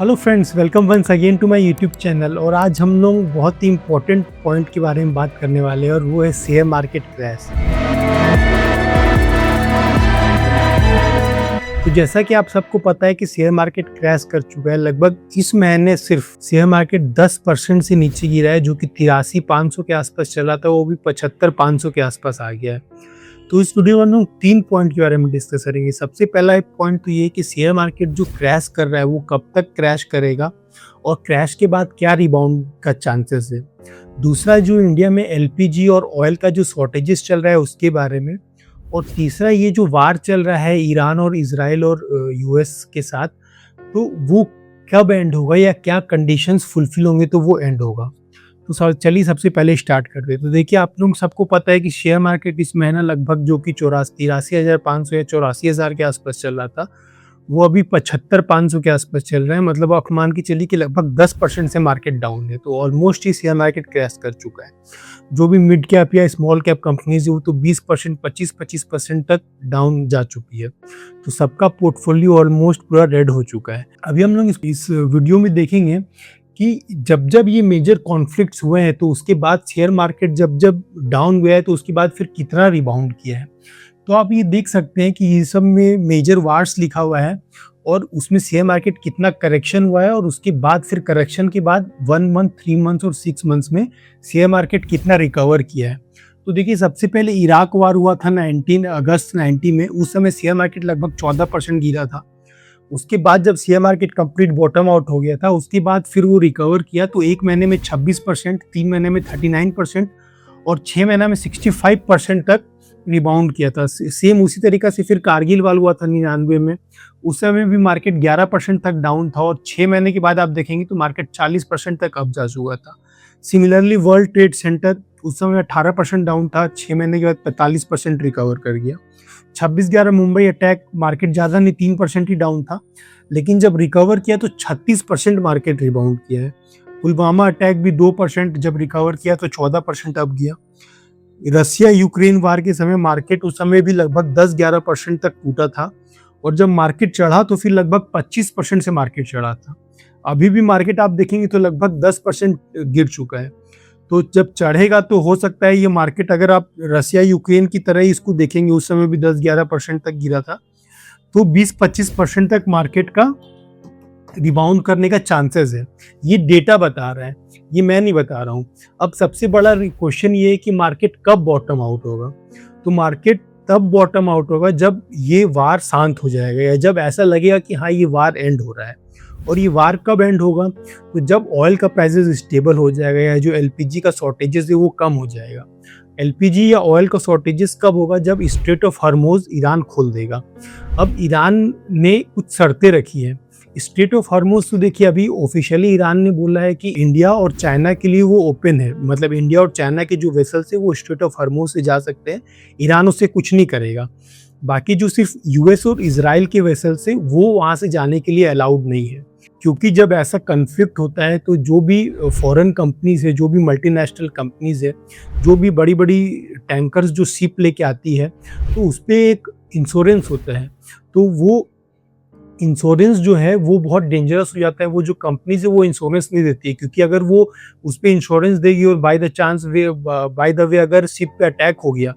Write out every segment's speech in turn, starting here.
Hello friends, welcome once again to my YouTube channel. और आज हम लोग बहुत ही इम्पोर्टेंट पॉइंट के बारे में बात करने वाले हैं और वो है शेयर मार्केट क्रैश। तो जैसा कि आप सबको पता है कि शेयर मार्केट क्रैश कर चुका है। लगभग इस महीने सिर्फ शेयर मार्केट 10% से नीचे गिरा है, जो कि 83,500 के आसपास चला था, वो भी 75,500 के आसपास आ गया है। तो इस वीडियो में हम लोग 3 पॉइंट के बारे में डिस्कस करेंगे। सबसे पहला एक पॉइंट तो ये कि शेयर मार्केट जो क्रैश कर रहा है वो कब तक क्रैश करेगा और क्रैश के बाद क्या रिबाउंड का चांसेस है। दूसरा, जो इंडिया में एलपीजी और ऑयल का जो शॉर्टेजेस चल रहा है उसके बारे में। और तीसरा, ये जो वार चल रहा है ईरान और इजराइल और यूएस के साथ, तो वो कब एंड होगा या क्या कंडीशंस फुलफिल होंगे तो वो एंड होगा। तो चलिए सबसे पहले स्टार्ट करते हैं। तो देखिए, आप लोग सबको पता है कि शेयर मार्केट इस महीना लगभग जो कि 83,500 या 84,000 के आसपास चल रहा था, वो अभी 75,500 के आसपास चल रहा है। मतलब आप मान के चलिए कि लगभग 10% से मार्केट डाउन है। तो ऑलमोस्ट ही शेयर मार्केट क्रैश कर चुका है। जो भी मिड कैप या स्मॉल कैप कंपनीज है वो तो 20%, 25% तक डाउन जा चुकी है। तो सबका पोर्टफोलियो ऑलमोस्ट पूरा रेड हो चुका है। अभी हम लोग इस वीडियो में देखेंगे कि जब जब ये मेजर कॉन्फ्लिक्ट्स हुए हैं तो उसके बाद शेयर मार्केट जब जब डाउन गया है तो उसके बाद फिर कितना रिबाउंड किया है। तो आप ये देख सकते हैं कि ये सब में मेजर वार्स लिखा हुआ है और उसमें शेयर मार्केट कितना करेक्शन हुआ है और उसके बाद फिर करेक्शन के बाद 1 मंथ, 3 मंथ्स और 6 मंथ्स में शेयर मार्केट कितना रिकवर किया है। तो देखिए, सबसे पहले इराक वार हुआ था 19 अगस्त 90 में। उस समय शेयर मार्केट लगभग 14% गिरा था। उसके बाद जब share market complete bottom out हो गया था, उसके बाद फिर वो रिकवर किया। तो 1 महीने में 26%, 3 महीने में 39% और 6 महीना में 65% तक रिबाउंड किया था। सेम उसी तरीका से फिर कारगिल वाल हुआ था 99 में। उस समय भी मार्केट 11% तक डाउन था और 6 महीने के बाद आप देखेंगे तो मार्केट 40% तक अप जा चुका था। सिमिलरली वर्ल्ड ट्रेड सेंटर उस समय 18% डाउन था, 6 महीने के बाद 45% रिकवर कर गया। 26/11 मुंबई अटैक, मार्केट ज़्यादा नहीं, 3% ही डाउन था, लेकिन जब रिकवर किया तो 36% मार्केट रिबाउंड किया है। पुलवामा अटैक भी 2%, जब रिकवर किया तो 14% अप गया। रसिया यूक्रेन वार के समय मार्केट उस समय भी लगभग 10-11% तक टूटा था और जब मार्केट चढ़ा तो फिर लगभग 25% से मार्केट चढ़ा था। अभी भी मार्केट आप देखेंगे तो लगभग 10% गिर चुका है। तो जब चढ़ेगा तो हो सकता है ये मार्केट, अगर आप रसिया यूक्रेन की तरह ही इसको देखेंगे, उस समय भी 10-11% तक गिरा था, तो 20-25% तक मार्केट का रिबाउंड करने का चांसेस है। ये डेटा बता रहा है, ये मैं नहीं बता रहा हूँ। अब सबसे बड़ा क्वेश्चन ये है कि मार्केट कब बॉटम आउट होगा। तो मार्केट तब बॉटम आउट होगा जब ये वार शांत हो जाएगा या जब ऐसा लगेगा कि हाँ, ये वार एंड हो रहा है। और ये वार कब एंड होगा? तो जब ऑयल का प्राइसेस स्टेबल हो जाएगा या जो एलपीजी का शॉर्टेजेस है वो कम हो जाएगा। एलपीजी या ऑयल का शॉर्टेजेस कब होगा? जब स्ट्रेट ऑफ हॉर्मुज ईरान खोल देगा। अब ईरान ने कुछ शर्तें रखी है। स्ट्रेट ऑफ हॉर्मुज तो देखिए, अभी ऑफिशियली ईरान ने बोला है कि इंडिया और चाइना के लिए वो ओपन है। मतलब इंडिया और चाइना के जो वेसल्स है वो स्ट्रेट ऑफ हॉर्मुज से जा सकते हैं, ईरान उससे कुछ नहीं करेगा। बाकी जो सिर्फ यूएस और इजराइल के वेसल्स है वो वहाँ से जाने के लिए अलाउड नहीं है। क्योंकि जब ऐसा कन्फ्लिक्ट होता है तो जो भी फॉरेन कंपनीज है, जो भी मल्टीनेशनल कंपनीज है, जो भी बड़ी बड़ी टैंकर्स जो शिप लेके आती है, तो उस पर एक इंश्योरेंस होता है। तो वो इंश्योरेंस जो है वो बहुत डेंजरस हो जाता है। वो जो कंपनीज है वो इंश्योरेंस नहीं देती है, क्योंकि अगर वो उस पर इंश्योरेंस देगी और बाय द वे अगर शिप पे अटैक हो गया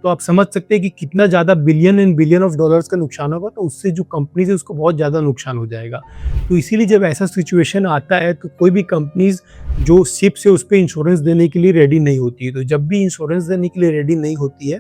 तो आप समझ सकते हैं कि कितना ज़्यादा billion and billion of dollars का नुकसान होगा। तो उससे जो कंपनीज है उसको बहुत ज़्यादा नुकसान हो जाएगा। तो इसीलिए जब ऐसा सिचुएशन आता है तो कोई भी कंपनीज जो शिप से उस पर इंश्योरेंस देने के लिए रेडी नहीं होती है। तो जब भी इंश्योरेंस देने के लिए रेडी नहीं होती है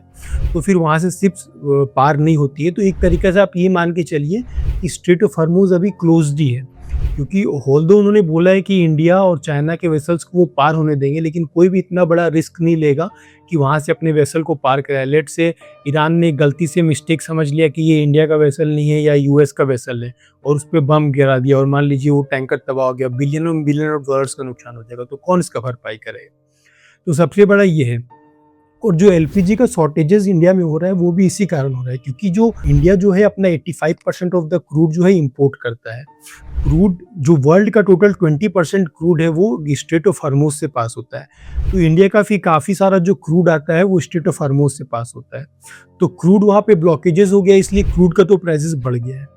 तो फिर वहाँ से शिप्स पार नहीं होती है। तो एक तरीके से आप ये मान के चलिए कि स्ट्रेट ऑफ हॉर्मुज अभी क्लोज्ड ही है, क्योंकि होल्दो उन्होंने बोला है कि इंडिया और चाइना के वेसल्स को वो पार होने देंगे, लेकिन कोई भी इतना बड़ा रिस्क नहीं लेगा कि वहाँ से अपने वेसल को पार कराए। लेट से ईरान ने गलती से मिस्टेक समझ लिया कि ये इंडिया का वेसल नहीं है या यूएस का वेसल है और उस पर बम गिरा दिया और मान लीजिए वो टैंकर तबाह हो गया, बिलियन ऑफ डॉलर्स का नुकसान हो जाएगा। तो कौन इसका भरपाई करेगा? तो सबसे बड़ा ये है। और जो एलपीजी का शॉर्टेजेस इंडिया में हो रहा है वो भी इसी कारण हो रहा है, क्योंकि जो इंडिया जो है अपना 85% ऑफ द क्रूड जो है इंपोर्ट करता है। क्रूड जो वर्ल्ड का टोटल 20% क्रूड है वो स्ट्रेट ऑफ हॉर्मुज से पास होता है। तो इंडिया का काफ़ी सारा जो क्रूड आता है वो स्ट्रेट ऑफ हॉर्मुज से पास होता है। तो क्रूड वहाँ पे ब्लॉकेजेस हो गया, इसलिए क्रूड का तो प्राइसेस बढ़ गया है।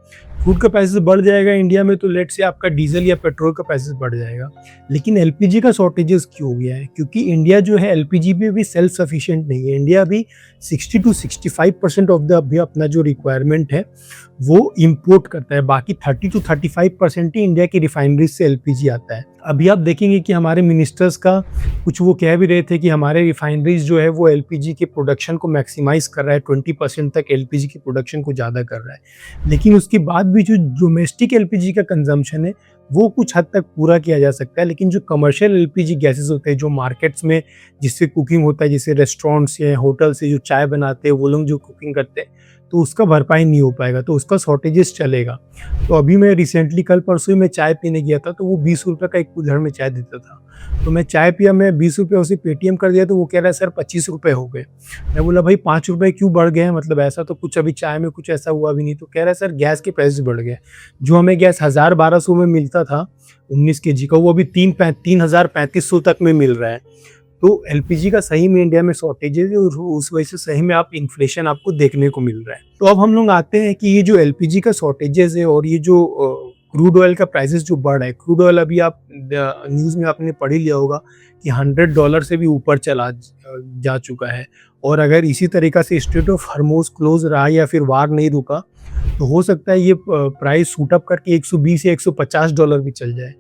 क्रूड का प्राइसेस बढ़ जाएगा इंडिया में तो लेट से आपका डीजल या पेट्रोल का प्राइसेस बढ़ जाएगा। लेकिन एलपीजी का शॉर्टेजेस क्यों हो गया है? क्योंकि इंडिया जो है एलपीजी पे भी सेल्फ सफिशिएंट नहीं है। इंडिया अभी 60 टू 65% ऑफ द अभी अपना जो रिक्वायरमेंट है वो इंपोर्ट करता है। बाकी 30 टू 35% ही इंडिया की रिफाइनरीज से एलपीजी आता है। अभी आप देखेंगे कि हमारे मिनिस्टर्स का कुछ वो कह भी रहे थे कि हमारे रिफाइनरीज जो है वो एलपीजी के प्रोडक्शन को मैक्सिमाइज कर रहा है, 20% तक एलपीजी की प्रोडक्शन को ज़्यादा कर रहा है। लेकिन उसके बाद भी जो डोमेस्टिक एलपीजी का कंजम्पशन है वो कुछ हद तक पूरा किया जा सकता है। लेकिन जो कमर्शियल एलपीजी गैसेस होते हैं जो मार्केट्स में जिससे कुकिंग होता है, जैसे रेस्टोरेंट्स या होटल से जो चाय बनाते हैं वो लोग जो कुकिंग करते हैं, तो उसका भरपाई नहीं हो पाएगा, तो उसका शॉर्टेजेस चलेगा। तो अभी मैं रिसेंटली कल परसों ही मैं चाय पीने गया था, तो वो 20 रुपये का एक कुल्हड़ में चाय देता था। तो मैं चाय पिया, मैं 20 रुपये उसे पेटीएम कर दिया, तो वो कह रहा है सर 25 रुपये हो गए। मैं बोला भाई 5 रुपये क्यों बढ़ गए हैं? मतलब ऐसा तो कुछ अभी चाय में कुछ ऐसा हुआ भी नहीं। तो कह रहा है सर गैस के प्राइस बढ़ गए। जो हमें गैस 1000-1200 में मिलता था 19 केजी का, वो अभी 3000-3500 तक में मिल रहा है। तो एलपीजी का सही में इंडिया में शॉर्टेजेस है और उस वजह से सही में आप इन्फ्लेशन आपको देखने को मिल रहा है। तो अब हम लोग आते हैं कि ये जो एलपीजी का शॉर्टेजेस है और ये जो क्रूड ऑयल का प्राइसेस जो बढ़ रहा है, क्रूड ऑयल अभी आप न्यूज़ में आपने पढ़ ही लिया होगा कि $100 से भी ऊपर चला जा चुका है। और अगर इसी तरीका से स्ट्रेट ऑफ हॉर्मुज क्लोज रहा या फिर वार नहीं रुका तो हो सकता है ये प्राइस शूट अप करके 120 या $150 भी चल जाए।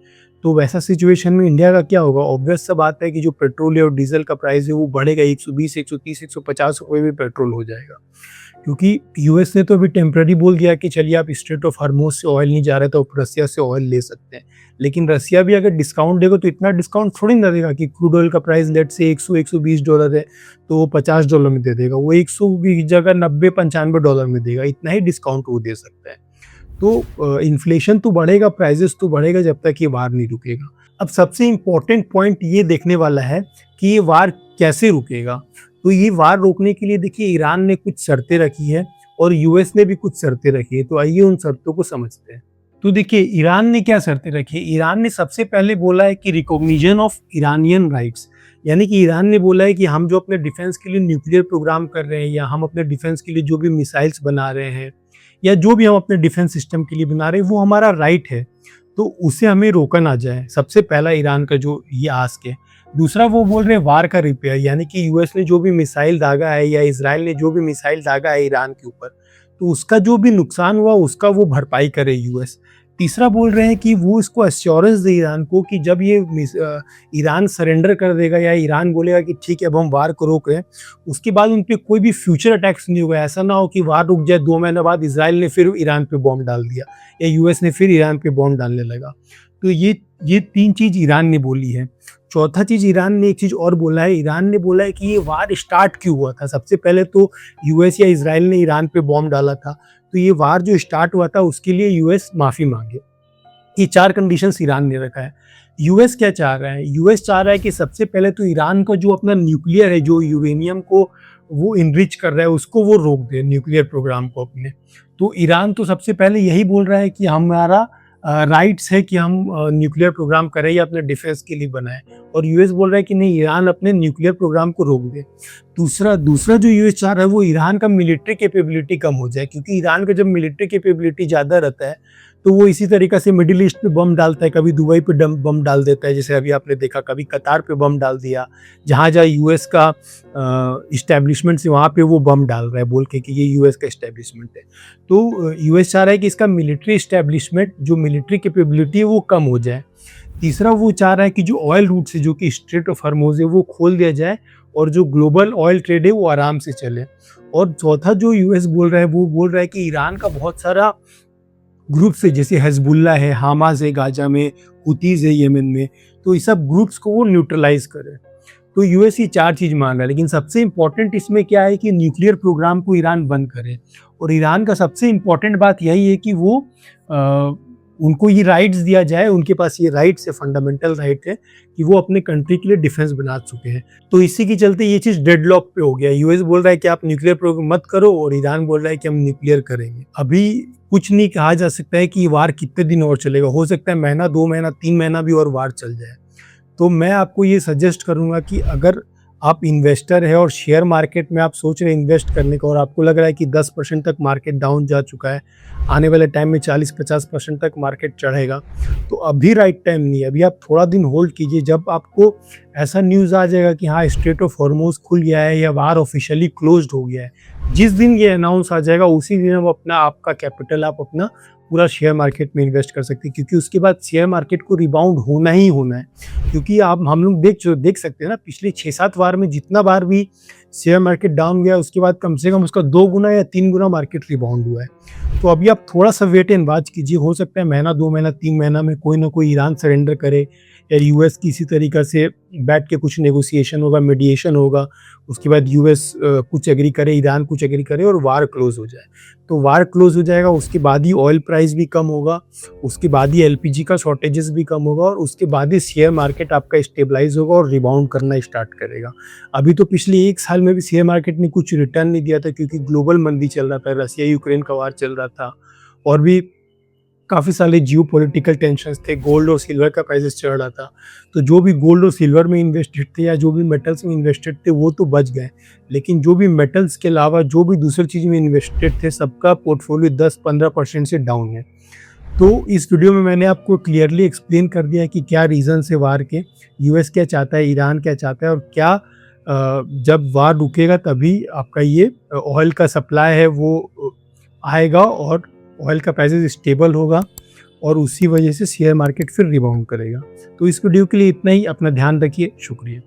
तो वैसा सिचुएशन में इंडिया का क्या होगा? ऑब्वियस सा बात है कि जो पेट्रोल और डीजल का प्राइस है वो बढ़ेगा, 120, 130, 150 रुपये भी पेट्रोल हो जाएगा। क्योंकि यूएस ने तो अभी टेम्पररी बोल दिया कि चलिए आप स्ट्रेट ऑफ हॉर्मुज से ऑयल नहीं जा रहे तो आप रसिया से ऑयल ले सकते हैं। लेकिन रसिया भी अगर डिस्काउंट देगा तो इतना डिस्काउंट थोड़ी ना देगा कि क्रूड ऑयल का प्राइस लेट से 100-120 है तो वो $50 में दे देगा। वो 100 की जगह $90-95 में देगा, इतना ही डिस्काउंट वो दे सकता है। तो इन्फ्लेशन तो बढ़ेगा, प्राइजेस तो बढ़ेगा जब तक ये वार नहीं रुकेगा। अब सबसे इम्पोर्टेंट पॉइंट ये देखने वाला है कि ये वार कैसे रुकेगा। तो ये वार रोकने के लिए देखिए ईरान ने कुछ शर्तें रखी है और यूएस ने भी कुछ शर्तें रखी है। तो आइए उन शर्तों को समझते हैं। तो देखिए ईरान ने क्या शर्तें रखी है। ईरान ने सबसे पहले बोला है कि रिकॉग्निशन ऑफ ईरानियन राइट्स, यानी कि ईरान ने बोला है कि हम जो अपने डिफेंस के लिए न्यूक्लियर प्रोग्राम कर रहे हैं या हम अपने डिफेंस के लिए जो भी मिसाइल्स बना रहे हैं या जो भी हम अपने डिफेंस सिस्टम के लिए बना रहे हैं वो हमारा राइट है, तो उसे हमें रोका ना जाए। सबसे पहला ईरान का जो ये आस्क है। दूसरा वो बोल रहे हैं वार का रिपेयर, यानी कि यूएस ने जो भी मिसाइल दागा है या इजराइल ने जो भी मिसाइल दागा है ईरान के ऊपर, तो उसका जो भी नुकसान हुआ उसका वो भरपाई करे यूएस। तीसरा बोल रहे हैं कि वो इसको एश्योरेंस दे ईरान को कि जब ये ईरान सरेंडर कर देगा या ईरान बोलेगा कि ठीक है अब हम वार को रोक रहे हैं, उसके बाद उन पर कोई भी फ्यूचर अटैक्स नहीं होगा। ऐसा ना हो कि वार रुक जाए, 2 महीने बाद इजराइल ने फिर ईरान पे बॉम्ब डाल दिया या यूएस ने फिर ईरान पे बॉम्ब डालने लगा। तो ये 3 चीज़ ईरान ने बोली है। चौथा चीज़ ईरान ने एक चीज़ और बोला है। ईरान ने बोला है कि ये वार स्टार्ट क्यों हुआ था। सबसे पहले तो यूएस या इजराइल ने ईरान पे बॉम्ब डाला था, तो ये वार जो स्टार्ट हुआ था उसके लिए यूएस माफ़ी मांगे। ये 4 कंडीशंस ईरान ने रखा है। यूएस क्या चाह रहा है? यूएस चाह रहा है कि सबसे पहले तो ईरान का जो अपना न्यूक्लियर है, जो यूरेनियम को वो इनरिच कर रहा है उसको वो रोक दे, न्यूक्लियर प्रोग्राम को अपने। तो ईरान तो सबसे पहले यही बोल रहा है कि हमारा राइट्स है कि हम न्यूक्लियर प्रोग्राम करें या अपने डिफेंस के लिए बनाएं, और यूएस बोल रहा है कि नहीं, ईरान अपने न्यूक्लियर प्रोग्राम को रोक दे। दूसरा जो यूएस चाह रहा है वो ईरान का मिलिट्री कैपेबिलिटी कम हो जाए, क्योंकि ईरान का जब मिलिट्री कैपेबिलिटी ज़्यादा रहता है तो वो इसी तरीक़ा से मिडिल ईस्ट पे बम डालता है, कभी दुबई पे बम डाल देता है, जैसे अभी आपने देखा, कभी कतार पे बम डाल दिया, जहाँ यूएस का इस्टेब्लिशमेंट से वहाँ पे वो बम डाल रहा है बोल के कि ये यूएस का इस्टेब्लिशमेंट है। तो यूएस चाह रहा है कि इसका मिलिट्री इस्टेब्लिशमेंट, जो मिलिट्री कैपेबिलिटी है वो कम हो जाए। तीसरा वो चाह रहा है कि जो ऑयल रूट्स है, जो कि स्ट्रेट ऑफ हॉर्मुज है, वो खोल दिया जाए और जो ग्लोबल ऑयल ट्रेड है वो आराम से चले। और चौथा जो यूएस बोल रहा है वो बोल रहा है कि ईरान का बहुत सारा ग्रुप्स है, जैसे हिजबुल्लाह है, हमास है गाजा में, हुतीज़ है येमेन में, तो ये सब ग्रुप्स को वो न्यूट्रलाइज करे। तो यूएस ये 4 चीज़ मान रहा है। लेकिन सबसे इम्पोर्टेंट इसमें क्या है कि न्यूक्लियर प्रोग्राम को ईरान बंद करे। और ईरान का सबसे इम्पोर्टेंट बात यही है कि वो उनको ये राइट्स दिया जाए, उनके पास ये राइट्स है, फंडामेंटल राइट है कि वो अपने कंट्री के लिए डिफेंस बना चुके हैं। तो इसी के चलते ये चीज़ डेडलॉक पे हो गया। यूएस बोल रहा है कि आप न्यूक्लियर प्रोग्राम मत करो और ईरान बोल रहा है कि हम न्यूक्लियर करेंगे। अभी कुछ नहीं कहा जा सकता है कि ये वार कितने दिन और चलेगा। हो सकता है महीना, 2 महीना, 3 महीना भी और वार चल जाए। तो मैं आपको ये सजेस्ट करूँगा कि अगर आप इन्वेस्टर है और शेयर मार्केट में आप सोच रहे हैं इन्वेस्ट करने का और आपको लग रहा है कि 10% तक मार्केट डाउन जा चुका है, आने वाले टाइम में 40-50% तक मार्केट चढ़ेगा, तो अभी राइट टाइम नहीं है। अभी आप थोड़ा दिन होल्ड कीजिए, जब आपको ऐसा न्यूज़ आ जाएगा कि हाँ स्ट्रेट ऑफ हॉर्मुज खुल गया है या वार ऑफिशियली क्लोज्ड हो गया है, जिस दिन ये अनाउंस आ जाएगा उसी दिन हम अपना आपका कैपिटल आप अपना पूरा शेयर मार्केट में इन्वेस्ट कर सकते हैं, क्योंकि उसके बाद शेयर मार्केट को रिबाउंड होना ही होना है। क्योंकि आप हम लोग देख सकते हैं ना, पिछले 6-7 बार में जितना बार भी शेयर मार्केट डाउन गया उसके बाद कम से कम उसका 2 गुना या 3 गुना मार्केट रिबाउंड हुआ है। तो अभी आप थोड़ा सा वेट एंड वॉच कीजिए, हो सकता है महीना 2 महीना 3 महीना में कोई ना कोई ईरान सरेंडर करे या यूएस किसी तरीक़े से बैठ के कुछ नेगोशिएशन होगा, मीडिएशन होगा, उसके बाद यूएस कुछ एग्री करे, ईरान कुछ एग्री करे और वार क्लोज हो जाए। तो वार क्लोज हो जाएगा, उसके बाद ही ऑयल प्राइस भी कम होगा, उसके बाद ही एलपीजी का शॉर्टेजेस भी कम होगा और उसके बाद ही शेयर मार्केट आपका स्टेबलाइज होगा और रिबाउंड करना स्टार्ट करेगा। अभी तो पिछले 1 साल में भी शेयर मार्केट ने कुछ रिटर्न नहीं दिया था, क्योंकि ग्लोबल मंदी चल रहा था, रसिया यूक्रेन का वार चल रहा था और भी काफ़ी सारे जियोपॉलिटिकल टेंशन्स थे, गोल्ड और सिल्वर का प्राइसेस चढ़ रहा था। तो जो भी गोल्ड और सिल्वर में इन्वेस्टेड थे या जो भी मेटल्स में इन्वेस्टेड थे वो तो बच गए, लेकिन जो भी मेटल्स के अलावा जो भी दूसरी चीज़ में इन्वेस्टेड थे सबका पोर्टफोलियो 10-15% से डाउन है। तो इस वीडियो में मैंने आपको क्लियरली एक्सप्लेन कर दिया है कि क्या रीज़न्स है वार के, यूएस क्या चाहता है, ईरान क्या चाहता है और क्या जब वार रुकेगा तभी आपका ये ऑयल का सप्लाई है वो आएगा और ऑयल का प्राइसेस स्टेबल होगा और उसी वजह से शेयर मार्केट फिर रिबाउंड करेगा। तो इस वीडियो के लिए इतना ही, अपना ध्यान रखिए, शुक्रिया।